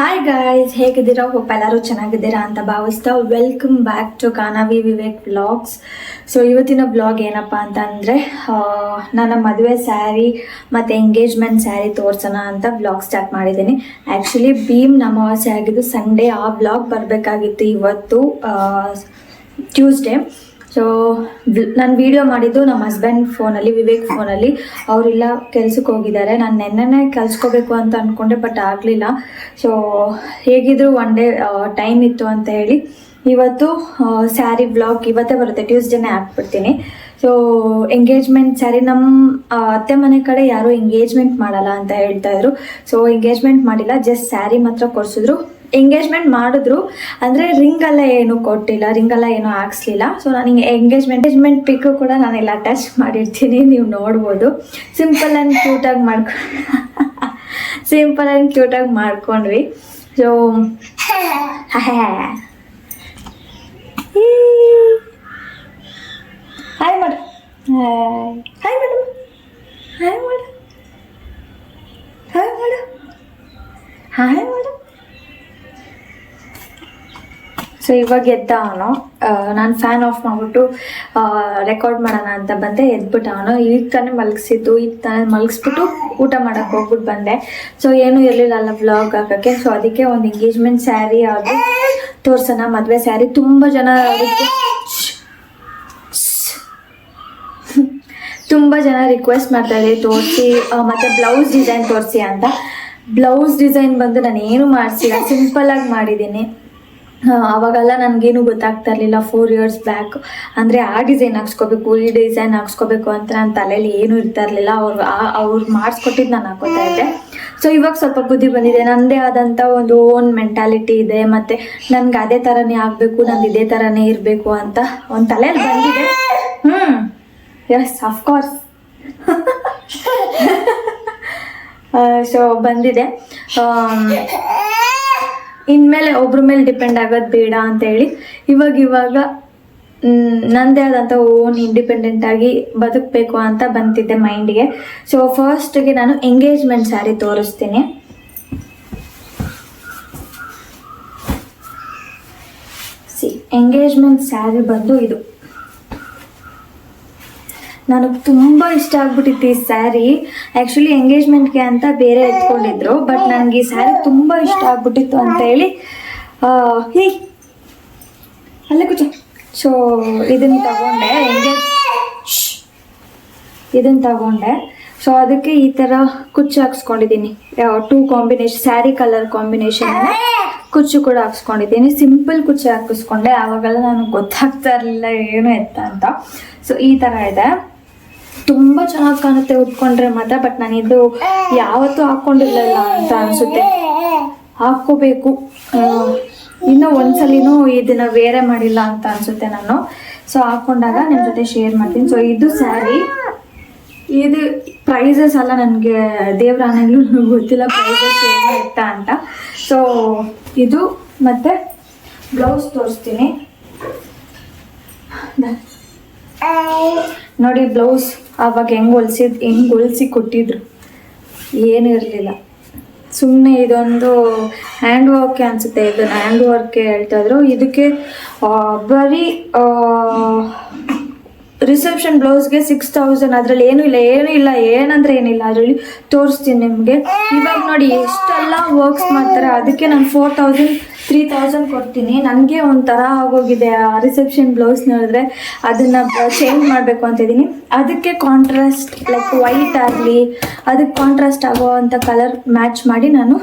Hi guys, ಹೇಗಿದ್ದೀರಾ? Hope ಎಲ್ಲರೂ ಚೆನ್ನಾಗಿದ್ದೀರಾ ಅಂತ ಭಾವಿಸ್ತಾ welcome back to Kanavi Vivek vlogs. So ಇವತ್ತಿನ ವ್ಲಾಗ್ ಏನಪ್ಪ ಅಂತ ಅಂದರೆ ನನ್ನ ಮದುವೆ ಸ್ಯಾರಿ ಮತ್ತು ಎಂಗೇಜ್ಮೆಂಟ್ ಸ್ಯಾರಿ ತೋರಿಸೋಣ ಅಂತ ವ್ಲಾಗ್ ಸ್ಟಾರ್ಟ್ ಮಾಡಿದ್ದೀನಿ. ಆ್ಯಕ್ಚುಲಿ ಭೀಮ್ ಅಮಾವಾಸ್ಯೆ ಆಗಿದ್ದು ಸಂಡೇ, ಆ ವ್ಲಾಗ್ ಬರಬೇಕಾಗಿತ್ತು ಇವತ್ತು ಟ್ಯೂಸ್ಡೇ. ಸೊ ನಾನು ವಿಡಿಯೋ ಮಾಡಿದ್ದು ನಮ್ಮ ಹಸ್ಬೆಂಡ್ ಫೋನಲ್ಲಿ, ವಿವೇಕ್ ಫೋನಲ್ಲಿ. ಅವರೆಲ್ಲ ಕೆಲ್ಸಕ್ಕೆ ಹೋಗಿದ್ದಾರೆ. ನಾನು ನೆನ್ನೆನೇ ಕಲಿಸ್ಕೋಬೇಕು ಅಂತ ಅಂದ್ಕೊಂಡೆ, ಬಟ್ ಆಗಲಿಲ್ಲ. ಸೊ ಹೇಗಿದ್ರು ಒನ್ ಡೇ ಟೈಮ್ ಇತ್ತು ಅಂತ ಹೇಳಿ ಇವತ್ತು ಸ್ಯಾರಿ ವ್ಲಾಗ್ ಇವತ್ತೇ ಬರುತ್ತೆ, ಟ್ಯೂಸ್ಡೇನೇ ಹಾಕ್ಬಿಡ್ತೀನಿ. ಸೊ ಎಂಗೇಜ್ಮೆಂಟ್ ಸ್ಯಾರಿ ನಮ್ಮ ಅತ್ತೆ ಮನೆ ಕಡೆ ಯಾರೂ ಎಂಗೇಜ್ಮೆಂಟ್ ಮಾಡಲ್ಲ ಅಂತ ಹೇಳ್ತಾ ಇದ್ರು. ಸೊ ಎಂಗೇಜ್ಮೆಂಟ್ ಮಾಡಿಲ್ಲ, ಜಸ್ಟ್ ಸ್ಯಾರಿ ಮಾತ್ರ ಕೊಡಿಸಿದ್ರು. ಎಂಗೇಜ್ಮೆಂಟ್ ಮಾಡಿದ್ರು ಅಂದರೆ ರಿಂಗೆಲ್ಲ ಏನು ಕೊಟ್ಟಿಲ್ಲ, ರಿಂಗೆಲ್ಲ ಏನೂ ಹಾಕ್ಸ್ಲಿಲ್ಲ. ಸೊ ನನಗೆ ಎಂಗೇಜ್ಮೆಂಟ್ ಪಿಕ್ಕು ಕೂಡ ನಾನೆಲ್ಲ ಅಟ್ಯಾಚ್ ಮಾಡಿರ್ತೀನಿ, ನೀವು ನೋಡ್ಬೋದು. ಸಿಂಪಲ್ ಆ್ಯಂಡ್ ಕ್ಯೂಟಾಗಿ ಮಾಡ್ಕೊಂಡ್ವಿ. ಸೊ ಹಾಯ್ ಮಾಡು, ಹಾಯ್ ಮಾಡು, ಹಾಯ್ ಮಾಡು, ಹಾಯ್ ಮಾಡು, ಹಾಯ್ ಮಾಡು. ಸೊ ಇವಾಗ ಎದ್ದ ಅವನು. ನಾನು ಫ್ಯಾನ್ ಆಫ್ ಮಾಡಿಬಿಟ್ಟು ರೆಕಾರ್ಡ್ ಮಾಡೋಣ ಅಂತ ಬಂದೆ. ಎದ್ಬಿಟ್ಟು ಅವನು ಈಗ ತಾನೇ ಮಲಗಿಸಿದ್ದು, ಈಗ ತಾನೇ ಮಲಗಿಸ್ಬಿಟ್ಟು ಊಟ ಮಾಡೋಕ್ಕೆ ಹೋಗ್ಬಿಟ್ಟು ಬಂದೆ. ಸೊ ಏನೂ ಇರಲಿಲ್ಲ ಅಲ್ಲ ವ್ಲಾಗ್ ಹಾಕೋಕ್ಕೆ. ಸೊ ಅದಕ್ಕೆ ಒಂದು ಎಂಗೇಜ್ಮೆಂಟ್ ಸ್ಯಾರಿ ಅದು ತೋರ್ಸೋಣ, ಮದುವೆ ಸ್ಯಾರಿ. ತುಂಬ ಜನ ರಿಕ್ವೆಸ್ಟ್ ಮಾಡ್ತಾರೆ ತೋರಿಸಿ, ಮತ್ತು ಬ್ಲೌಸ್ ಡಿಸೈನ್ ತೋರಿಸಿ ಅಂತ. ಬ್ಲೌಸ್ ಡಿಸೈನ್ ಬಂದು ನಾನು ಏನು ಮಾಡಿಸಿಲ್ಲ, ಸಿಂಪಲ್ಲಾಗಿ ಮಾಡಿದ್ದೀನಿ. ಅವಾಗೆಲ್ಲ ನನಗೇನು ಗೊತ್ತಾಗ್ತಾ ಇರಲಿಲ್ಲ 4 years ಬ್ಯಾಕ್. ಅಂದರೆ ಆ ಡಿಸೈನ್ ಹಾಕ್ಸ್ಕೋಬೇಕು, ಈ ಡಿಸೈನ್ ಹಾಕ್ಸ್ಕೋಬೇಕು ಅಂತ ನನ್ನ ತಲೆಯಲ್ಲಿ ಏನೂ ಇರ್ತಾ ಇರಲಿಲ್ಲ. ಅವ್ರು ಮಾಡಿಸ್ಕೊಟ್ಟಿದ್ದು ನಾನು ಹಾಕೋತಾ ಇದ್ದೆ. ಸೊ ಇವಾಗ ಸ್ವಲ್ಪ ಬುದ್ಧಿ ಬಂದಿದೆ, ನನ್ನದೇ ಆದಂಥ ಒಂದು ಓನ್ ಮೆಂಟಾಲಿಟಿ ಇದೆ, ಮತ್ತು ನನಗೆ ಅದೇ ಥರನೇ ಆಗಬೇಕು, ನಂದು ಇದೇ ಥರನೇ ಇರಬೇಕು ಅಂತ ಒಂದು ತಲೆಯಲ್ಲಿ ಬಂದಿದೆ. S, of course. ಸೊ ಬಂದಿದೆ. ಇನ್ಮೇಲೆ ಒಬ್ರ ಮೇಲೆ ಡಿಪೆಂಡ್ ಆಗೋದು ಬೇಡ ಅಂತೇಳಿ ಇವಾಗ ನನ್ನದೇ ಆದಂಥ ಓನ್ ಇಂಡಿಪೆಂಡೆಂಟಾಗಿ ಬದುಕಬೇಕು ಅಂತ ಬಂತಿದ್ದೆ ಮೈಂಡಿಗೆ. ಸೊ ಫಸ್ಟಿಗೆ ನಾನು ಎಂಗೇಜ್ಮೆಂಟ್ ಸ್ಯಾರಿ ತೋರಿಸ್ತೀನಿ. ಎಂಗೇಜ್ಮೆಂಟ್ ಸ್ಯಾರಿ ಬಂದು ಇದು ನನಗೆ ತುಂಬ ಇಷ್ಟ ಆಗ್ಬಿಟ್ಟಿತ್ತು ಈ ಸ್ಯಾರಿ. ಆ್ಯಕ್ಚುಲಿ ಎಂಗೇಜ್ಮೆಂಟ್ಗೆ ಅಂತ ಬೇರೆ ಎತ್ಕೊಂಡಿದ್ರು, ಬಟ್ ನನಗೆ ಈ ಸ್ಯಾರಿ ತುಂಬ ಇಷ್ಟ ಆಗ್ಬಿಟ್ಟಿತ್ತು ಅಂತ ಹೇಳಿ ಅಲ್ಲೇ ಕೂಚ. ಸೊ ಇದನ್ನು ತಗೊಂಡೆ. ಸೊ ಅದಕ್ಕೆ ಈ ಥರ ಕುಚ್ಚು ಹಾಕ್ಸ್ಕೊಂಡಿದ್ದೀನಿ. 2 ಕಾಂಬಿನೇಷನ್, ಸ್ಯಾರಿ ಕಲರ್ ಕಾಂಬಿನೇಷನ್ ಕುಚ್ಚು ಕೂಡ ಹಾಕ್ಸ್ಕೊಂಡಿದ್ದೀನಿ. ಸಿಂಪಲ್ ಕುಚ್ಚು ಹಾಕಿಸ್ಕೊಂಡೆ. ಆವಾಗೆಲ್ಲ ನನಗೆ ಗೊತ್ತಾಗ್ತಾ ಇರಲಿಲ್ಲ ಏನು ಎತ್ತ ಅಂತ. ಸೊ ಈ ಥರ ಇದೆ, ತುಂಬ ಚೆನ್ನಾಗಿ ಕಾಣುತ್ತೆ ಉಟ್ಕೊಂಡ್ರೆ ಮಾತ್ರ. ಬಟ್ ನಾನಿದು ಯಾವತ್ತೂ ಹಾಕ್ಕೊಂಡಿರಲಿಲ್ಲ ಅಂತ ಅನಿಸುತ್ತೆ, ಹಾಕ್ಕೋಬೇಕು. ಇನ್ನೂ ಒಂದ್ಸಲಿನೂ ಇದನ್ನು ಬೇರೆ ಮಾಡಿಲ್ಲ ಅಂತ ಅನಿಸುತ್ತೆ ನಾನು. ಸೊ ಹಾಕ್ಕೊಂಡಾಗ ನಿಮ್ಮ ಜೊತೆ ಶೇರ್ ಮಾಡ್ತೀನಿ. ಸೊ ಇದು ಸ್ಯಾರಿ, ಇದು ಪ್ರೈಸಸ್ ಎಲ್ಲ ನನಗೆ ದೇವರಾಣೆಗಳು ಗೊತ್ತಿಲ್ಲ ಪ್ರೈಸಸ್ ಏನು ಇತ್ತ ಅಂತ. ಸೊ ಇದು ಮತ್ತು ಬ್ಲೌಸ್ ತೋರಿಸ್ತೀನಿ ನೋಡಿ. ಬ್ಲೌಸ್ ಆವಾಗ ಹೆಂಗೆ ಹೊಲಿಸಿ ಕೊಟ್ಟಿದ್ರು, ಏನೂ ಇರಲಿಲ್ಲ. ಸುಮ್ಮನೆ ಇದೊಂದು ಹ್ಯಾಂಡ್ ವರ್ಕ್ ಅನಿಸುತ್ತೆ, ಇದನ್ನು ಹ್ಯಾಂಡ್ ವರ್ಕ್ಗೆ ಹೇಳ್ತಾಯಿದ್ರು. ಇದಕ್ಕೆ ಬರೀ ರಿಸೆಪ್ಷನ್ ಬ್ಲೌಸ್ಗೆ 6000. ಅದರಲ್ಲಿ ಏನೂ ಇಲ್ಲ ಏನಂದರೆ ಏನಿಲ್ಲ. ಅದರಲ್ಲಿ ತೋರಿಸ್ತೀನಿ ನಿಮಗೆ. ಇವಾಗ ನೋಡಿ ಎಷ್ಟೆಲ್ಲ ವರ್ಕ್ಸ್ ಮಾಡ್ತಾರೆ. ಅದಕ್ಕೆ ನಾನು 3000 ಕೊಡ್ತೀನಿ. ನನಗೆ ಒಂಥರ ಆಗೋಗಿದೆ ಆ ರಿಸೆಪ್ಷನ್ ಬ್ಲೌಸ್ ನೋಡಿದ್ರೆ. ಅದನ್ನು ಚೇಂಜ್ ಮಾಡಬೇಕು ಅಂತಿದ್ದೀನಿ. ಅದಕ್ಕೆ ಕಾಂಟ್ರಾಸ್ಟ್ ಲೈಕ್ ವೈಟ್ ಆಗಲಿ, ಅದಕ್ಕೆ ಕಾಂಟ್ರಾಸ್ಟ್ ಆಗೋ ಅಂಥ ಕಲರ್ ಮ್ಯಾಚ್ ಮಾಡಿ ನಾನು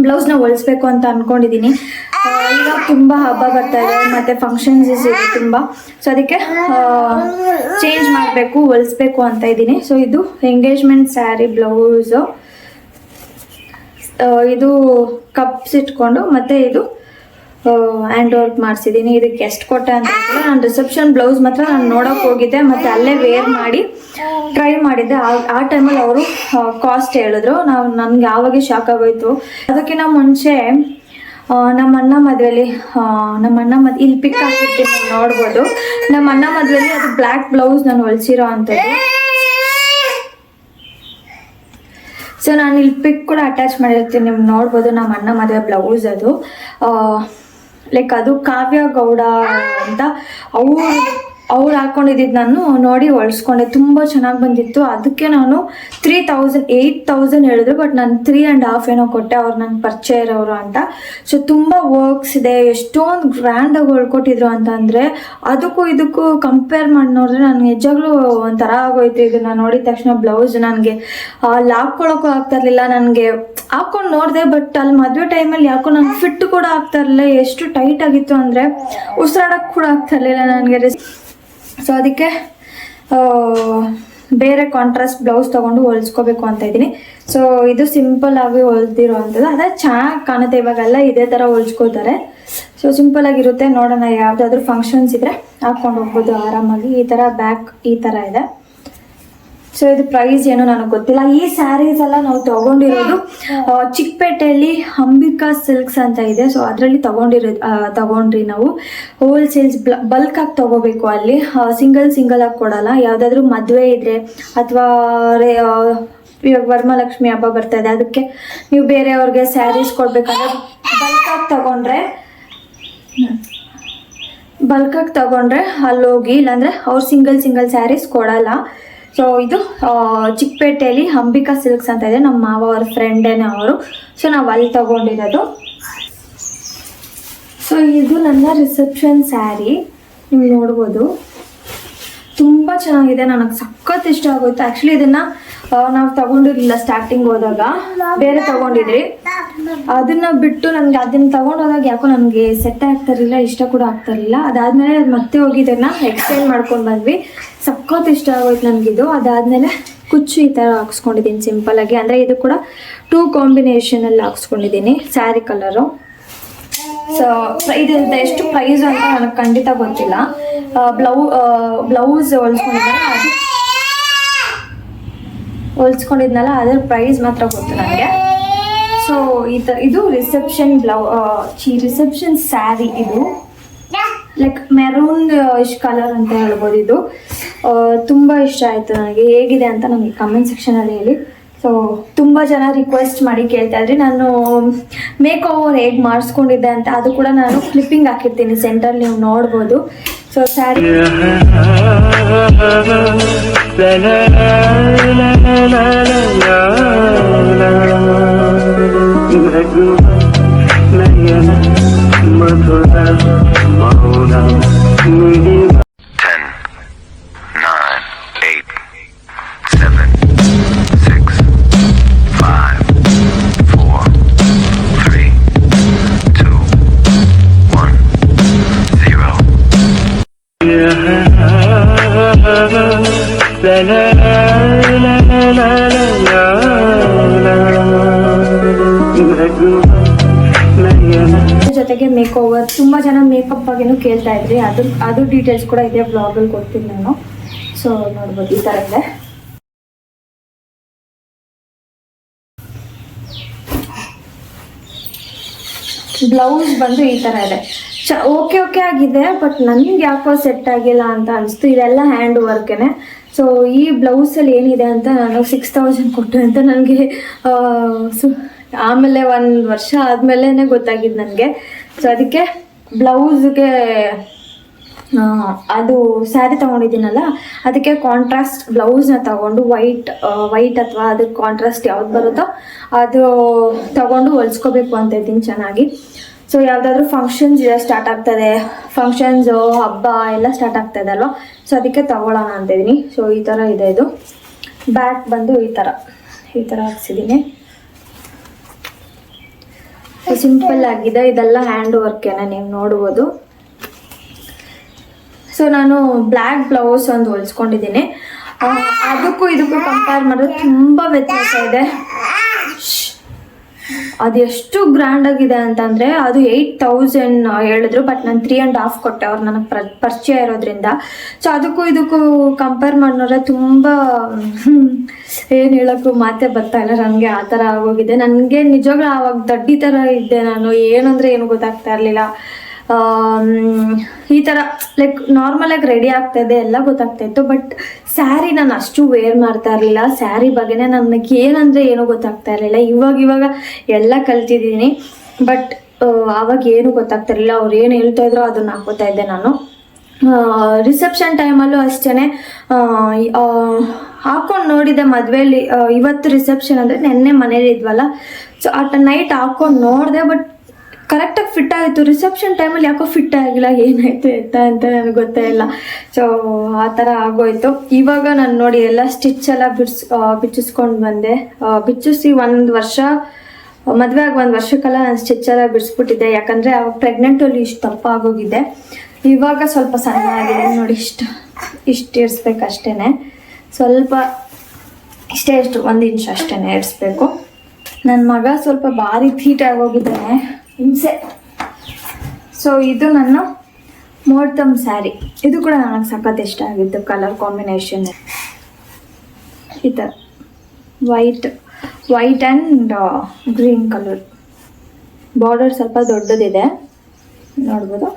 ಬ್ಲೌಸ್ನ ಹೊಲಿಸ್ಬೇಕು ಅಂತ ಅಂದ್ಕೊಂಡಿದ್ದೀನಿ. ಇವಾಗ ತುಂಬ ಹಬ್ಬ ಬರ್ತಾ ಇದೆ ಮತ್ತು ಫಂಕ್ಷನ್ಸ್ ಇದೆ ತುಂಬ. ಸೊ ಅದಕ್ಕೆ ಚೇಂಜ್ ಮಾಡಬೇಕು, ಹೊಲಿಸ್ಬೇಕು ಅಂತ ಇದ್ದೀನಿ. ಸೊ ಇದು ಎಂಗೇಜ್ಮೆಂಟ್ ಸ್ಯಾರಿ ಬ್ಲೌಸು. ಇದು ಕಪ್ಸ್ ಇಟ್ಕೊಂಡು ಮತ್ತು ಇದು ಹ್ಯಾಂಡ್ ವರ್ಕ್ ಮಾಡಿಸಿದ್ದೀನಿ. ಇದಕ್ಕೆ ಎಷ್ಟು ಕೊಟ್ಟೆ ಅಂತ ನಾನು ರಿಸೆಪ್ಷನ್ ಬ್ಲೌಸ್ ಮಾತ್ರ ನಾನು ನೋಡೋಕೆ ಹೋಗಿದ್ದೆ ಮತ್ತು ಅಲ್ಲೇ ವೇರ್ ಮಾಡಿ ಟ್ರೈ ಮಾಡಿದ್ದೆ. ಆ ಟೈಮಲ್ಲಿ ಅವರು ಕಾಸ್ಟ್ ಹೇಳಿದ್ರು. ನನಗೆ ಆವಾಗೇ ಶಾಕ್ ಆಗೋಯ್ತು. ಅದಕ್ಕಿಂತ ಮುಂಚೆ ನಮ್ಮ ಅಣ್ಣ ಮದುವೆಯಲ್ಲಿ ಇಲ್ಲಿ ಪಿಕ್ ಹಾಕಿರ್ತೀನಿ, ನೋಡ್ಬೋದು. ನಮ್ಮ ಅಣ್ಣ ಮದುವೆಯಲ್ಲಿ ಅದು ಬ್ಲ್ಯಾಕ್ ಬ್ಲೌಸ್ ನಾನು ಹೊಲಿಸಿರೋ ಅಂಥದ್ದು. ಸೊ ನಾನು ಇಲ್ಲಿ ಪಿಕ್ ಕೂಡ ಅಟ್ಯಾಚ್ ಮಾಡಿರ್ತೀನಿ, ನೀವು ನೋಡ್ಬೋದು. ನಮ್ಮ ಅಣ್ಣ ಮದುವೆ ಬ್ಲೌಸ್ ಅದು, ಲೈಕ್ ಅದು ಕಾವ್ಯ ಗೌಡ ಅಂತ ಅವ್ರು ಹಾಕೊಂಡಿದ್ದು ನಾನು ನೋಡಿ ಹೊಲ್ಸ್ಕೊಂಡೆ. ತುಂಬ ಚೆನ್ನಾಗಿ ಬಂದಿತ್ತು. ಅದಕ್ಕೆ ನಾನು 8,000 ಹೇಳಿದ್ರು, ಬಟ್ ನಾನು 3.5 ಏನೋ ಕೊಟ್ಟೆ. ಅವ್ರು ನಂಗೆ ಪರಿಚಯ ಇರೋರು ಅಂತ. ಸೊ ತುಂಬ ವರ್ಕ್ಸ್ ಇದೆ, ಎಷ್ಟೊಂದು ಗ್ರ್ಯಾಂಡಾಗಿ ಹೊಳ್ಕೊಟ್ಟಿದ್ರು ಅಂತಂದರೆ ಅದಕ್ಕೂ ಇದಕ್ಕೂ ಕಂಪೇರ್ ಮಾಡಿ ನೋಡಿದ್ರೆ ನನಗೆ ನಿಜವಾಗ್ಲೂ ಒಂಥರ ಆಗೋಯ್ತು. ಇದನ್ನು ನೋಡಿದ ತಕ್ಷಣ ಬ್ಲೌಸ್ ನನಗೆ ಅಲ್ಲಿ ಹಾಕ್ಕೊಳ್ಳೋಕ್ಕೂ ಆಗ್ತಾ ಇರಲಿಲ್ಲ. ನನಗೆ ಹಾಕೊಂಡು ನೋಡಿದೆ, ಬಟ್ ಅಲ್ಲಿ ಮದುವೆ ಟೈಮಲ್ಲಿ ಯಾಕೋ ನಂಗೆ ಫಿಟ್ ಕೂಡ ಆಗ್ತಾ ಇರಲಿಲ್ಲ. ಎಷ್ಟು ಟೈಟ್ ಆಗಿತ್ತು ಅಂದರೆ ಉಸಿರಾಡೋಕ್ಕೆ ಕೂಡ ಆಗ್ತಾ ಇರಲಿಲ್ಲ ನನಗೆ. ಸೊ ಅದಕ್ಕೆ ಬೇರೆ ಕಾಂಟ್ರಾಸ್ಟ್ ಬ್ಲೌಸ್ ತೊಗೊಂಡು ಹೊಲಿಸ್ಕೋಬೇಕು ಅಂತ ಇದ್ದೀನಿ. ಸೊ ಇದು ಸಿಂಪಲ್ ಆಗಿ ಹೊಲ್ದಿರೋ ಅಂಥದ್ದು, ಅದೇ ಚೆನ್ನಾಗಿ ಕಾಣುತ್ತೆ. ಇವಾಗೆಲ್ಲ ಇದೇ ಥರ ಹೊಲ್ಸ್ಕೋತಾರೆ. ಸೊ ಸಿಂಪಲ್ ಆಗಿರುತ್ತೆ. ನೋಡೋಣ, ಯಾವುದಾದ್ರೂ ಫಂಕ್ಷನ್ಸ್ ಇದ್ದರೆ ಹಾಕ್ಕೊಂಡು ಹೋಗ್ಬೋದು ಆರಾಮಾಗಿ. ಈ ಥರ ಬ್ಯಾಕ್ ಈ ಥರ ಇದೆ. ಸೊ ಇದು ಪ್ರೈಸ್ ಏನು ನನಗೆ ಗೊತ್ತಿಲ್ಲ. ಈ ಸ್ಯಾರೀಸ್ ಎಲ್ಲ ನಾವು ತಗೊಂಡಿರೋದು ಚಿಕ್ಕಪೇಟೆಯಲ್ಲಿ ಅಂಬಿಕಾ ಸಿಲ್ಕ್ಸ್ ಅಂತ ಇದೆ. ಸೊ ಅದರಲ್ಲಿ ತಗೊಂಡ್ರಿ ನಾವು. ಹೋಲ್ಸೇಲ್ಸ್ ಬಲ್ಕ್ ಆಗಿ ತಗೋಬೇಕು ಅಲ್ಲಿ, ಸಿಂಗಲ್ ಆಗಿ ಕೊಡಲ್ಲ. ಯಾವುದಾದ್ರೂ ಮದುವೆ ಇದ್ರೆ ಅಥವಾ ಇವಾಗ ವರಮಹಾಲಕ್ಷ್ಮಿ ಹಬ್ಬ ಬರ್ತಾ ಇದೆ, ಅದಕ್ಕೆ ನೀವು ಬೇರೆಯವ್ರಿಗೆ ಸ್ಯಾರೀಸ್ ಕೊಡ್ಬೇಕಾದ್ರೆ ಬಲ್ಕಾಗಿ ತಗೊಂಡ್ರೆ ಅಲ್ಲೋಗಿ, ಇಲ್ಲಾಂದರೆ ಅವ್ರು ಸಿಂಗಲ್ ಸ್ಯಾರೀಸ್ ಕೊಡಲ್ಲ. ಸೊ ಇದು ಚಿಕ್ಕಪೇಟೆಯಲ್ಲಿ ಅಂಬಿಕಾ ಸಿಲ್ಕ್ಸ್ ಅಂತ ಇದೆ. ನಮ್ಮ ಮಾವ ಅವ್ರ ಫ್ರೆಂಡೇನೆ ಅವರು. ಸೊ ನಾವು ಅಲ್ಲಿ ತಗೊಂಡಿರೋದು. ಸೊ ಇದು ನನ್ನ ರಿಸೆಪ್ಷನ್ ಸ್ಯಾರಿ, ನೀವು ನೋಡ್ಬೋದು. ತುಂಬ ಚೆನ್ನಾಗಿದೆ, ನನಗೆ ಸಖತ್ ಇಷ್ಟ ಆಗೋಯ್ತು. ಆ್ಯಕ್ಚುಲಿ ಇದನ್ನು ನಾವು ತಗೊಂಡಿರಲಿಲ್ಲ ಸ್ಟಾರ್ಟಿಂಗ್ ಹೋದಾಗ, ಬೇರೆ ತಗೊಂಡಿದ್ರಿ. ಅದನ್ನು ಬಿಟ್ಟು ನನಗೆ ಅದನ್ನು ತಗೊಂಡೋದಾಗ ಯಾಕೋ ನನಗೆ ಸೆಟ್ ಆಗ್ತಾರಿಲ್ಲ, ಇಷ್ಟ ಕೂಡ ಆಗ್ತಾರಿಲ್ಲ. ಅದಾದಮೇಲೆ ಮತ್ತೆ ಹೋಗಿ ಇದನ್ನು ಎಕ್ಸ್ಚೇಂಜ್ ಮಾಡ್ಕೊಂಡು ಬಂದ್ವಿ. ಸಖತ್ ಇಷ್ಟ ಆಗೋಯ್ತು ನನಗಿದು. ಅದಾದಮೇಲೆ ಕುಚ್ಚು ಈ ಥರ ಹಾಕ್ಸ್ಕೊಂಡಿದ್ದೀನಿ ಸಿಂಪಲ್ಲಾಗಿ. ಅಂದರೆ ಇದು ಕೂಡ 2 ಕಾಂಬಿನೇಷನಲ್ಲಿ ಹಾಕ್ಸ್ಕೊಂಡಿದ್ದೀನಿ ಸ್ಯಾರಿ ಕಲರು. ಸೊ ಇದು ಎಷ್ಟು ಪ್ರೈಸ್ ಅಂತ ನನಗೆ ಖಂಡಿತ ಗೊತ್ತಿಲ್ಲ. ಬ್ಲೌಸ್ ಹೊಲ್ಸ್ಕೊಂಡಿದ್ನಲ್ಲ ಅದರ ಪ್ರೈಸ್ ಮಾತ್ರ ಗೊತ್ತು ನನಗೆ. ಸೊ ಇದು ರಿಸೆಪ್ಷನ್ ಸ್ಯಾರಿ. ಇದು ಲೈಕ್ ಮೆರೂನ್ ಇಶ್ ಕಲರ್ ಅಂತ ಹೇಳ್ಬೋದು. ಇದು ತುಂಬ ಇಷ್ಟ ಆಯಿತು ನನಗೆ. ಹೇಗಿದೆ ಅಂತ ನನಗೆ ಕಮೆಂಟ್ ಸೆಕ್ಷನಲ್ಲಿ ಹೇಳಿ. ಸೊ ತುಂಬ ಜನ ರಿಕ್ವೆಸ್ಟ್ ಮಾಡಿ ಕೇಳ್ತಾ ಇದ್ರಿ ನಾನು ಮೇಕ್ ಓವರ್ ಹೇಗೆ ಮಾಡಿಸ್ಕೊಂಡಿದ್ದೆ ಅಂತ. ಅದು ಕೂಡ ನಾನು ಕ್ಲಿಪ್ಪಿಂಗ್ ಹಾಕಿರ್ತೀನಿ ಸೆಂಟರ್, ನೀವು ನೋಡ್ಬೋದು. ಸೊ ಸ್ಯಾರಿ ಜೊತೆಗೆ ಮೇಕ್ ಓವರ್. ತುಂಬ ಜನ ಮೇಕಪ್ ಬಗ್ಗೆನೂ ಕೇಳ್ತಾ ಇದ್ರಿ. ಅದು ಡೀಟೇಲ್ಸ್ ಕೂಡ ಇದೇ ಬ್ಲಾಗಲ್ಲಿ ಕೊಡ್ತೀನಿ ನಾನು. ಸೊ ನೋಡ್ಬೋದು, ಈ ಥರ ಇದೆ. ಬ್ಲೌಸ್ ಬಂದು ಈ ಥರ ಇದೆ. ಓಕೆ ಆಗಿದೆ, ಬಟ್ ನನಗೆ ಯಾಕೋ ಸೆಟ್ ಆಗಿಲ್ಲ ಅಂತ ಅನಿಸ್ತು. ಇದೆಲ್ಲ ಹ್ಯಾಂಡ್ ವರ್ಕೇನೆ. ಸೊ ಈ ಬ್ಲೌಸಲ್ಲಿ ಏನಿದೆ ಅಂತ ನಾನು 6,000 ಕೊಟ್ಟೆ ಅಂತ ನನಗೆ ಆಮೇಲೆ 1 ವರ್ಷ ಆದಮೇಲೆ ಗೊತ್ತಾಗಿದ್ದು ನನಗೆ. ಸೊ ಅದಕ್ಕೆ ಬ್ಲೌಸ್ಗೆ ಅದು ಸ್ಯಾರಿ ತೊಗೊಂಡಿದ್ದೀನಲ್ಲ, ಅದಕ್ಕೆ ಕಾಂಟ್ರಾಸ್ಟ್ ಬ್ಲೌಸ್ನ ತಗೊಂಡು ವೈಟ್ ಅಥವಾ ಅದಕ್ಕೆ ಕಾಂಟ್ರಾಸ್ಟ್ ಯಾವ್ದು ಬರುತ್ತೋ ಅದು ತಗೊಂಡು ಹೊಲ್ಸ್ಕೋಬೇಕು ಅಂತ ಇದ್ದೀನಿ ಚೆನ್ನಾಗಿ. ಸೊ ಯಾವುದಾದ್ರೂ ಫಂಕ್ಷನ್ಸ್ ಸ್ಟಾರ್ಟ್ ಆಗ್ತದೆ, ಫಂಕ್ಷನ್ಸು ಹಬ್ಬ ಎಲ್ಲ ಸ್ಟಾರ್ಟ್ ಆಗ್ತದೆ ಅಲ್ವಾ. ಸೊ ಅದಕ್ಕೆ ತಗೊಳ್ಳೋಣ ಅಂತ ಇದ್ದೀನಿ. ಸೊ ಈ ಥರ ಇದೆ. ಇದು ಬ್ಯಾಕ್ ಬಂದು ಈ ಥರ ಹಾಕ್ಸಿದ್ದೀನಿ. ಸಿಂಪಲ್ ಆಗಿದೆ. ಇದೆಲ್ಲ ಹ್ಯಾಂಡ್ ವರ್ಕೇನೆ, ನೀವು ನೋಡ್ಬೋದು. ಸೊ ನಾನು ಬ್ಲ್ಯಾಕ್ ಬ್ಲೌಸ್ ಒಂದು ಹೊಲ್ಸ್ಕೊಂಡಿದ್ದೀನಿ. ಅದಕ್ಕೂ ಇದಕ್ಕೂ ಕಂಪೇರ್ ಮಾಡಿದ್ರೆ ತುಂಬ ವ್ಯತ್ಯಾಸ ಇದೆ. ಅದು ಎಷ್ಟು ಗ್ರ್ಯಾಂಡ್ ಆಗಿದೆ ಅಂತಂದರೆ ಅದು 8,000 ಹೇಳಿದ್ರು, ಬಟ್ ನಾನು 3.5 ಕೊಟ್ಟೆ. ಅವ್ರು ನನಗೆ ಪರಿಚಯ ಇರೋದ್ರಿಂದ. ಸೊ ಅದಕ್ಕೂ ಇದಕ್ಕೂ ಕಂಪೇರ್ ಮಾಡಿದ್ರೆ ತುಂಬ ಏನು ಹೇಳೋಕ್ಕೂ ಮಾತೇ ಬರ್ತಾ ಇಲ್ಲ ನನಗೆ. ಆ ಥರ ಆಗೋಗಿದೆ ನನಗೆ. ನಿಜವಾಗ್ಲೂ ಆವಾಗ ದಡ್ಡಿ ಥರ ಇದ್ದೆ ನಾನು. ಏನಂದರೆ ಏನು ಗೊತ್ತಾಗ್ತಾ ಇರಲಿಲ್ಲ. ಈ ಥರ ಲೈಕ್ ನಾರ್ಮಲಾಗಿ ರೆಡಿ ಆಗ್ತಾ ಇದೆ ಎಲ್ಲ ಗೊತ್ತಾಗ್ತಾ ಇತ್ತು. ಬಟ್ ಸ್ಯಾರಿ ನಾನು ಅಷ್ಟು ವೇರ್ ಮಾಡ್ತಾ ಇರಲಿಲ್ಲ. ಸ್ಯಾರಿ ಬಗ್ಗೆನೇ ನನಗೆ ಏನಂದರೆ ಏನೂ ಗೊತ್ತಾಗ್ತಾ ಇರಲಿಲ್ಲ. ಇವಾಗ ಎಲ್ಲ ಕಲ್ತಿದ್ದೀನಿ. ಬಟ್ ಆವಾಗ ಏನೂ ಗೊತ್ತಾಗ್ತಾ ಇರಲಿಲ್ಲ. ಅವ್ರು ಏನು ಹೇಳ್ತಾ ಇದ್ರೋ ಅದನ್ನು ಹಾಕೋತಾ ಇದ್ದೆ ನಾನು. ರಿಸೆಪ್ಷನ್ ಟೈಮಲ್ಲೂ ಅಷ್ಟೇ ಹಾಕೊಂಡು ನೋಡಿದೆ ಮದುವೆಯಲ್ಲಿ. ಇವತ್ತು ರಿಸೆಪ್ಷನ್ ಅಂದರೆ ನೆನ್ನೆ ಮನೇಲಿ ಇದ್ವಲ್ಲ, ಸೊ ನೈಟ್ ಹಾಕೊಂಡು ನೋಡಿದೆ. ಬಟ್ ಕರೆಕ್ಟಾಗಿ ಫಿಟ್ ಆಗಿತ್ತು. ರಿಸೆಪ್ಷನ್ ಟೈಮಲ್ಲಿ ಯಾಕೋ ಫಿಟ್ ಆಗಿಲ್ಲ, ಏನಾಯಿತು ಅಂತ ನನಗೆ ಗೊತ್ತೇ ಇಲ್ಲ. ಸೊ ಆ ಥರ ಆಗೋಯ್ತು. ಇವಾಗ ನಾನು ನೋಡಿ ಎಲ್ಲ ಸ್ಟಿಚ್ಚೆಲ್ಲ ಬಿಚ್ಚಿಸ್ಕೊಂಡು ಬಂದೆ. ಬಿಚ್ಚಿಸಿ 1 ವರ್ಷ ಮದುವೆ ಆಗಿ 1 ವರ್ಷಕ್ಕೆಲ್ಲ ನಾನು ಸ್ಟಿಚ್ಚೆಲ್ಲ ಬಿಡಿಸ್ಬಿಟ್ಟಿದ್ದೆ. ಯಾಕಂದರೆ ಅವಾಗ ಪ್ರೆಗ್ನೆಂಟಲ್ಲಿ ಇಷ್ಟು ದಪ್ಪ ಆಗೋಗಿದೆ. ಇವಾಗ ಸ್ವಲ್ಪ ಸಣ್ಣ ಆಗಿದೆ ನೋಡಿ. ಇಷ್ಟು ಇರಿಸ್ಬೇಕು ಅಷ್ಟೇ. ಸ್ವಲ್ಪ ಇಷ್ಟು 1 ಇಂಚ್ ಅಷ್ಟೇ ಇರಿಸ್ಬೇಕು. ನನ್ನ ಮಗ ಸ್ವಲ್ಪ ಭಾರಿ ತೀಟಾಗಿ ಹೋಗಿದ್ದಾನೆ, ಹಿಂಸೆ. ಸೊ ಇದು ನನ್ನ ಮುಹೂರ್ತಂ ಸ್ಯಾರಿ. ಇದು ಕೂಡ ನನಗೆ ಸಖತ್ ಇಷ್ಟ ಆಗಿತ್ತು. ಕಲರ್ ಕಾಂಬಿನೇಷನ್ ಈ ಥರ white and green colour. Border ಸ್ವಲ್ಪ ದೊಡ್ಡದಿದೆ, ನೋಡ್ಬೋದು.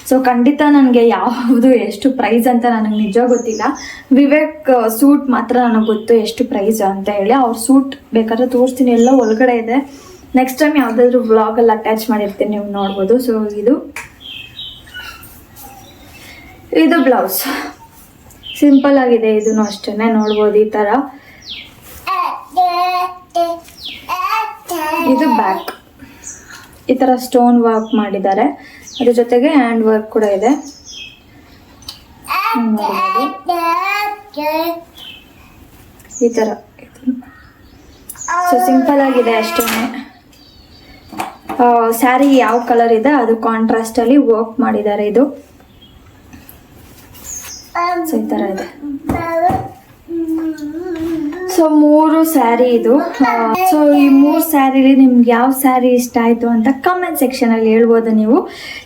ಸೊ ಖಂಡಿತ ನನಗೆ ಯಾವುದು ಎಷ್ಟು ಪ್ರೈಸ್ ಅಂತ ನನಗೆ ನಿಜ ಗೊತ್ತಿಲ್ಲ. ವಿವೇಕ್ ಸೂಟ್ ಮಾತ್ರ ನನಗೆ ಗೊತ್ತು ಎಷ್ಟು ಪ್ರೈಸ್ ಅಂತ ಹೇಳಿ. ಅವ್ರ ಸೂಟ್ ಬೇಕಾದ್ರೆ ತೋರಿಸ್ತೀನಿ, ಎಲ್ಲ ಒಳಗಡೆ ಇದೆ. ನೆಕ್ಸ್ಟ್ ಟೈಮ್ ಯಾವುದಾದ್ರೂ ವ್ಲಾಗಲ್ಲಿ ಅಟ್ಯಾಚ್ ಮಾಡಿರ್ತೀನಿ, ನೀವು ನೋಡ್ಬೋದು. ಸೊ ಇದು ಬ್ಲೌಸ್ ಸಿಂಪಲ್ ಆಗಿದೆ. ಇದನ್ನು ಅಷ್ಟೇ ನೋಡ್ಬೋದು ಈ ಥರ. ಇದು ಬ್ಯಾಕ್ ಈ ಥರ ಸ್ಟೋನ್ ವರ್ಕ್ ಮಾಡಿದ್ದಾರೆ. ಅದ್ರ ಜೊತೆಗೆ ಹ್ಯಾಂಡ್ ವರ್ಕ್ ಕೂಡ ಇದೆ, ನೋಡ್ಬೋದು ಈ ಥರ. ಸೊ ಸಿಂಪಲ್ ಆಗಿದೆ ಅಷ್ಟೇ. ಸ್ಯಾರಿ ಯಾವ ಕಲರ್ ಇದೆ ಅದು ಕಾಂಟ್ರಾಸ್ಟ್ ಅಲ್ಲಿ ವರ್ಕ್ ಮಾಡಿದ್ದಾರೆ. ಇದು ಸೊ ಈ ತರ ಇದೆ. ಸೊ 3 ಸ್ಯಾರಿ ಇದು. ಸೊ ಈ 3 ಸ್ಯಾರಿಲಿ ನಿಮ್ಗೆ ಯಾವ ಸ್ಯಾರಿ ಇಷ್ಟ ಆಯ್ತು ಅಂತ ಕಮೆಂಟ್ ಸೆಕ್ಷನ್ ಅಲ್ಲಿ ಹೇಳ್ಬೋದು ನೀವು.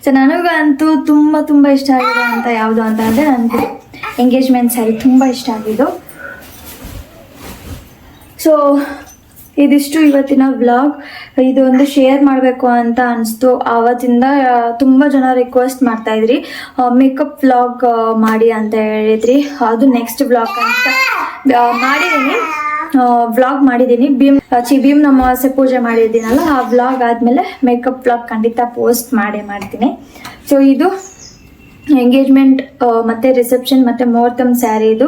ಸೊ ನನಗಂತೂ ತುಂಬಾ ಇಷ್ಟ ಆಗಿದೆ ಅಂತ ಯಾವುದು ಅಂತ ಅಂದ್ರೆ ನನಗೆ ಎಂಗೇಜ್ಮೆಂಟ್ ಸ್ಯಾರಿ ತುಂಬಾ ಇಷ್ಟ ಆಗಿದ್ದು. ಸೊ ಇದಿಷ್ಟು ಇವತ್ತಿನ ವ್ಲಾಗ್. ಇದೊಂದು ಶೇರ್ ಮಾಡಬೇಕು ಅಂತ ಅನಿಸ್ತು. ಆವತ್ತಿಂದ ತುಂಬ ಜನ ರಿಕ್ವೆಸ್ಟ್ ಮಾಡ್ತಾ ಇದ್ರಿ ಮೇಕಪ್ ವ್ಲಾಗ್ ಮಾಡಿ ಅಂತ ಹೇಳಿದ್ರಿ. ಅದು ನೆಕ್ಸ್ಟ್ ವ್ಲಾಗ್ ಅಂತ ವ್ಲಾಗ್ ಮಾಡಿದ್ದೀನಿ. ಭೀಮ್ ಅಮಾವಾಸ್ಯೆ ಪೂಜೆ ಮಾಡಿದ್ದೀನಲ್ಲ, ಆ ವ್ಲಾಗ್ ಆದಮೇಲೆ ಮೇಕಪ್ ವ್ಲಾಗ್ ಖಂಡಿತ ಪೋಸ್ಟ್ ಮಾಡ್ತೀನಿ. ಸೊ ಇದು ಎಂಗೇಜ್ಮೆಂಟ್ ಮತ್ತು ರಿಸೆಪ್ಷನ್ ಮತ್ತು ಮುಹೂರ್ತಂ ಸ್ಯಾರಿದು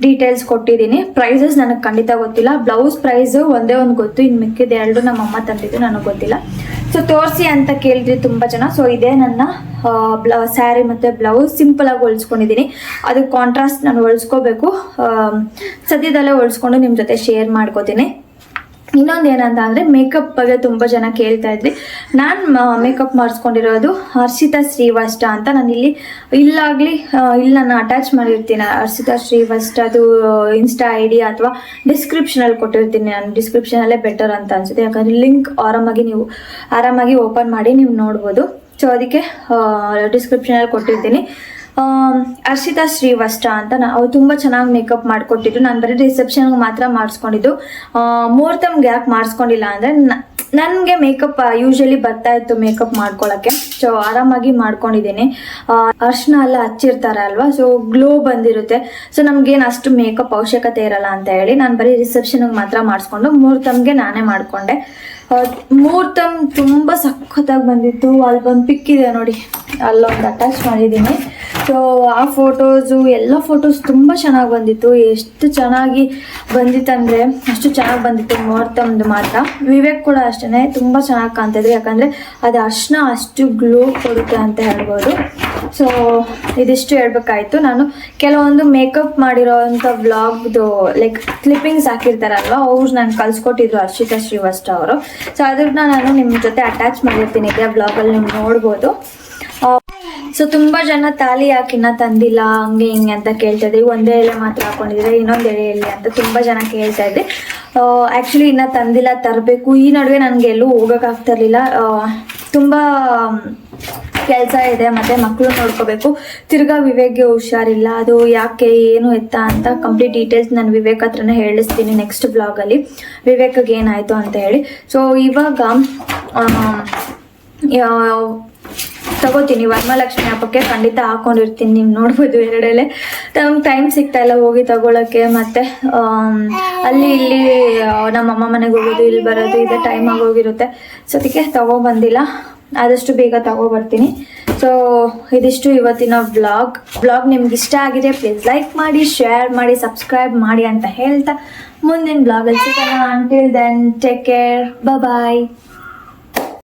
ಡೀಟೇಲ್ಸ್ ಕೊಟ್ಟಿದ್ದೀನಿ. ಪ್ರೈಸಸ್ ನನಗೆ ಖಂಡಿತ ಗೊತ್ತಿಲ್ಲ. ಬ್ಲೌಸ್ ಪ್ರೈಸು ಒಂದೇ ಒಂದು ಗೊತ್ತು, ಇನ್ನು ಮಿಕ್ಕಿದ 2 ನಮ್ಮ ಅಮ್ಮ ತಂದಿದ್ದು ನನಗೆ ಗೊತ್ತಿಲ್ಲ. ಸೊ ತೋರಿಸಿ ಅಂತ ಕೇಳಿದ್ರಿ ತುಂಬ ಜನ. ಸೊ ಇದೇ ನನ್ನ ಸ್ಯಾರಿ ಮತ್ತು ಬ್ಲೌಸ್ ಸಿಂಪಲಾಗಿ ಹೊಲಿಸ್ಕೊಂಡಿದ್ದೀನಿ. ಅದು ಕಾಂಟ್ರಾಸ್ಟ್ ನಾನು ಹೊಲಿಸ್ಕೋಬೇಕು. ಸದ್ಯದಲ್ಲೇ ಹೊಲಿಸ್ಕೊಂಡು ನಿಮ್ಮ ಜೊತೆ ಶೇರ್ ಮಾಡ್ಕೋತೀನಿ. ಇನ್ನೊಂದು ಏನಂತ ಅಂದರೆ ಮೇಕಪ್ ಬಗ್ಗೆ ತುಂಬ ಜನ ಕೇಳ್ತಾ ಇದ್ರಿ. ನಾನು ಮೇಕಪ್ ಮಾಡಿಸ್ಕೊಂಡಿರೋದು ಹರ್ಷಿತಾ ಶ್ರೀವಾಸ್ತ ಅಂತ. ನಾನು ಇಲ್ಲಿ ನಾನು ಅಟ್ಯಾಚ್ ಮಾಡಿರ್ತೀನಿ ಹರ್ಷಿತಾ ಶ್ರೀವಾಸ್ತ. ಅದು ಇನ್ಸ್ಟಾ ID ಅಥವಾ ಡಿಸ್ಕ್ರಿಪ್ಷನಲ್ಲಿ ಕೊಟ್ಟಿರ್ತೀನಿ. ನಾನು ಡಿಸ್ಕ್ರಿಪ್ಷನಲ್ಲೇ ಬೆಟರ್ ಅಂತ ಅನ್ಸುತ್ತೆ. ಯಾಕಂದರೆ ಲಿಂಕ್ ಆರಾಮಾಗಿ ಓಪನ್ ಮಾಡಿ ನೀವು ನೋಡ್ಬೋದು. ಸೊ ಅದಕ್ಕೆ ಡಿಸ್ಕ್ರಿಪ್ಷನಲ್ಲಿ ಕೊಟ್ಟಿರ್ತೀನಿ. ಹರ್ಷಿತಾ ಶ್ರೀವಾಸ್ತ ಅಂತ. ಅವ್ರು ತುಂಬ ಚೆನ್ನಾಗಿ ಮೇಕಪ್ ಮಾಡಿಕೊಟ್ಟಿದ್ರು. ನಾನು ಬರೀ ರಿಸೆಪ್ಷನ್ಗೆ ಮಾತ್ರ ಮಾಡಿಸ್ಕೊಂಡಿದ್ದು. ಮುಹೂರ್ತಮ್ಗೆ ಯಾಕೆ ಮಾಡಿಸ್ಕೊಂಡಿಲ್ಲ ಅಂದರೆ ನನಗೆ ಮೇಕಪ್ ಯೂಶಲಿ ಬರ್ತಾ ಇತ್ತು ಮೇಕಪ್ ಮಾಡ್ಕೊಳ್ಳೋಕ್ಕೆ. ಸೊ ಆರಾಮಾಗಿ ಮಾಡ್ಕೊಂಡಿದ್ದೀನಿ. ಅರ್ಶಿನ ಎಲ್ಲ ಹಚ್ಚಿರ್ತಾರೆ ಅಲ್ವಾ, ಸೊ ಗ್ಲೋ ಬಂದಿರುತ್ತೆ. ಸೊ ನಮ್ಗೇನು ಅಷ್ಟು ಮೇಕಪ್ ಅವಶ್ಯಕತೆ ಇರಲ್ಲ ಅಂತ ಹೇಳಿ ನಾನು ಬರೀ ರಿಸೆಪ್ಷನ್ಗೆ ಮಾತ್ರ ಮಾಡಿಸ್ಕೊಂಡು ಮುಹೂರ್ತಮ್ಗೆ ನಾನೇ ಮಾಡಿಕೊಂಡೆ. ಮುಹೂರ್ತಮ್ ತುಂಬ ಸಖತ್ತಾಗಿ ಬಂದಿತ್ತು. ಅಲ್ಲಿ ಒಂದು ಪಿಕ್ ಇದೆ ನೋಡಿ, ಅಲ್ಲೊಂದು ಅಟ್ಯಾಚ್ ಮಾಡಿದ್ದೀನಿ. ಸೊ ಆ ಫೋಟೋಸು ಎಲ್ಲ ಫೋಟೋಸ್ ತುಂಬ ಚೆನ್ನಾಗಿ ಬಂದಿತ್ತು. ಎಷ್ಟು ಚೆನ್ನಾಗಿ ಬಂದಿತ್ತಂದರೆ ಅಷ್ಟು ಚೆನ್ನಾಗಿ ಬಂದಿತ್ತು ಮುಹೂರ್ತಮ್ದು ಮಾತ್ರ. ವಿವೇಕ್ ಕೂಡ ಅಷ್ಟೇ ತುಂಬ ಚೆನ್ನಾಗಿ ಕಾಣ್ತಿದ್ರು. ಯಾಕಂದರೆ ಅದು ಅರ್ಶಿನ ಅಷ್ಟು ಗ್ಲೋ ಕೊಡುತ್ತೆ ಅಂತ ಹೇಳ್ಬೋದು. ಸೊ ಇದಿಷ್ಟು ಹೇಳ್ಬೇಕಾಯ್ತು. ನಾನು ಕೆಲವೊಂದು ಮೇಕಪ್ ಮಾಡಿರೋವಂಥ ವ್ಲಾಗ್ದು ಲೈಕ್ ಕ್ಲಿಪ್ಪಿಂಗ್ಸ್ ಹಾಕಿರ್ತಾರಲ್ವ, ಅವ್ರು ನಾನು ಕಳ್ಸಿಕೊಟ್ಟಿದ್ರು ಹರ್ಷಿತಾ ಶ್ರೀವಾಸ್ತ ಅವರು. ಸೊ ಅದನ್ನ ನಾನು ನಿಮ್ಮ ಜೊತೆ ಅಟ್ಯಾಚ್ ಮಾಡಿರ್ತೀನಿ ಇದೇ ವ್ಲಾಗಲ್ಲಿ ನೀವು ನೋಡ್ಬೋದು. ಸೊ ತುಂಬಾ ಜನ ತಾಲಿ ಯಾಕಿನ್ನ ತಂದಿಲ್ಲ ಹಂಗೆ ಹಿಂಗೆ ಅಂತ ಕೇಳ್ತಾ ಇದ್ರಿ. ಒಂದೇ ಎಲೆ ಮಾತ್ರ ಹಾಕೊಂಡಿದ್ರೆ ಇನ್ನೊಂದು ಎಲೆ ಎಲ್ಲಿ ಅಂತ ತುಂಬಾ ಜನ ಕೇಳ್ತಾ ಇದ್ರಿ. ಆ್ಯಕ್ಚುಲಿ ಇನ್ನ ತಂದಿಲ್ಲ, ತರಬೇಕು. ಈ ನಡುವೆ ನನಗೆ ಎಲ್ಲೂ ಹೋಗೋಕ್ಕಾಗ್ತಾ ಇರಲಿಲ್ಲ, ತುಂಬ ಕೆಲಸ ಇದೆ, ಮತ್ತು ಮಕ್ಕಳು ನೋಡ್ಕೋಬೇಕು. ತಿರ್ಗಾ ವಿವೇಕ್ಗೆ ಹುಷಾರಿಲ್ಲ, ಅದು ಯಾಕೆ ಏನು ಎತ್ತ ಅಂತ ಕಂಪ್ಲೀಟ್ ಡೀಟೇಲ್ಸ್ ನಾನು ವಿವೇಕ್ ಹತ್ರನೇ ಹೇಳಿಸ್ತೀನಿ ನೆಕ್ಸ್ಟ್ ಬ್ಲಾಗಲ್ಲಿ, ವಿವೇಕ್ಗೆ ಏನಾಯಿತು ಅಂತ ಹೇಳಿ. ಸೊ ಇವಾಗ ತಗೋತೀನಿ ವರಮಹಾಲಕ್ಷ್ಮಿ ಹಬ್ಬಕ್ಕೆ ಖಂಡಿತ ಹಾಕೊಂಡಿರ್ತೀನಿ. ನೀವು ನೋಡ್ಬೋದು ಎರಡೆಲೆ. ನಮ್ಗೆ ಟೈಮ್ ಸಿಗ್ತಾ ಇಲ್ಲ ಹೋಗಿ ತಗೊಳಕ್ಕೆ, ಮತ್ತು ಅಲ್ಲಿ ಇಲ್ಲಿ ನಮ್ಮ ಅಮ್ಮ ಮನೆಗೆ ಹೋಗೋದು ಇಲ್ಲಿ ಬರೋದು ಇದೆ ಟೈಮ್ ಆಗೋಗಿರುತ್ತೆ. ಸೊ ಅದಕ್ಕೆ ತಗೊಬಂದಿಲ್ಲ, ಆದಷ್ಟು ಬೇಗ ತಗೊಬರ್ತೀನಿ. ಸೊ ಇದಿಷ್ಟು ಇವತ್ತಿನ ಬ್ಲಾಗ್ ನಿಮ್ಗೆ ಇಷ್ಟ ಆಗಿದೆ ಪ್ಲೀಸ್ ಲೈಕ್ ಮಾಡಿ, ಶೇರ್ ಮಾಡಿ, ಸಬ್ಸ್ಕ್ರೈಬ್ ಮಾಡಿ ಅಂತ ಹೇಳ್ತಾ ಮುಂದಿನ ಬ್ಲಾಗಲ್ಲಿ ಸಿಗೋಣ. ಅಂಟಿಲ್ ದೆನ್ ಟೇಕ್ ಕೇರ್, ಬಾಯ್.